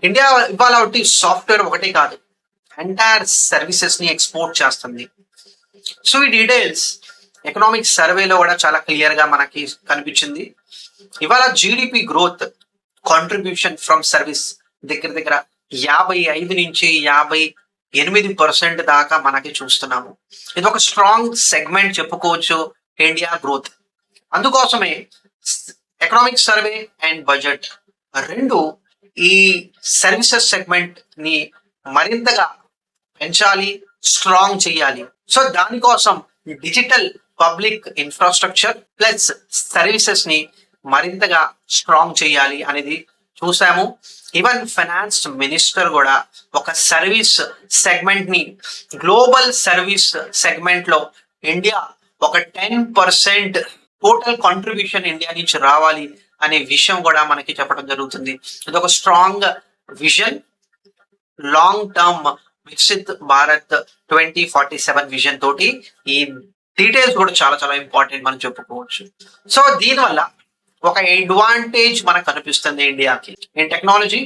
India ఇవాళ ఒకటి software ఒకటే కాదు, ఎంటైర్ సర్వీసెస్ ని ఎక్స్పోర్ట్ చేస్తుంది. సో ఈ డీటెయిల్స్ ఎకనామిక్ సర్వేలో కూడా చాలా క్లియర్ గా మనకి కనిపించింది. ఇవాళ GDP growth contribution from service దగ్గర దగ్గర 55 నుంచి 58% దాకా మనకి చూస్తున్నాము. ఇది ఒక స్ట్రాంగ్ సెగ్మెంట్ చెప్పుకోవచ్చు ఇండియా గ్రోత్. అందుకోసమే ఎకనామిక్ సర్వే అండ్ బడ్జెట్ రెండు ఈ సర్వీసెస్ సెగ్మెంట్ ని మరింతగా పెంచాలి, స్ట్రాంగ్ చేయాలి. సో దానికోసం digital public infrastructure plus services ని మరింతగా స్ట్రాంగ్ చేయాలి అనేది చూసాము. ఈవెన్ ఫైనాన్స్ మినిస్టర్ కూడా ఒక సర్వీస్ సెగ్మెంట్ ని గ్లోబల్ సర్వీస్ సెగ్మెంట్ లో ఇండియా ఒక 10% టోటల్ కాంట్రిబ్యూషన్ ఇండియా నుంచి రావాలి అనే విషయం కూడా మనకి చెప్పడం జరుగుతుంది. ఇది ఒక strong vision, long term Viksit Bharat 2047 vision తోటి ఈ డీటెయిల్స్ కూడా చాలా చాలా ఇంపార్టెంట్ మనం చెప్పుకోవచ్చు. సో దీనివల్ల ఒక అడ్వాంటేజ్ మనకు కనిపిస్తుంది ఇండియాకి in technology,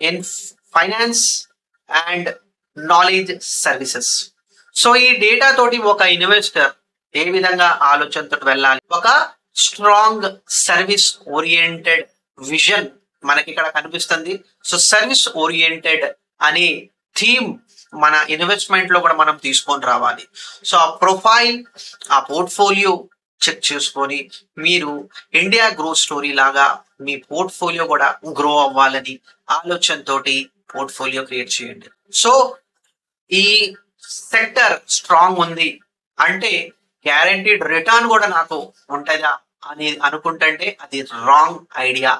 in finance and knowledge services. So ఈ డేటా తోటి ఒక ఇన్వెస్టర్ ఏ విధంగా ఆలోచనతో వెళ్ళాలి, ఒక స్ట్రాంగ్ సర్వీస్ ఓరియంటెడ్ విజన్ మనకి ఇక్కడ కనిపిస్తుంది. సో సర్వీస్ ఓరియంటెడ్ అనే థీమ్ మన ఇన్వెస్ట్మెంట్ లో కూడా మనం తీసుకొని రావాలి. సో ఆ ప్రొఫైల్, ఆ పోర్ట్ఫోలియో చెక్ చేసుకొని మీరు ఇండియా గ్రోత్ స్టోరీ లాగా మీ పోర్ట్ఫోలియో కూడా గ్రో అవ్వాలని ఆలోచనతోటి పోర్ట్ఫోలియో క్రియేట్ చేయండి. సో ఈ సెక్టర్ స్ట్రాంగ్ ఉంది అంటే గ్యారంటీడ్ రిటర్న్ కూడా నాకు ఉంటుందా అని అనుకుంటే అది రాంగ్ ఐడియా.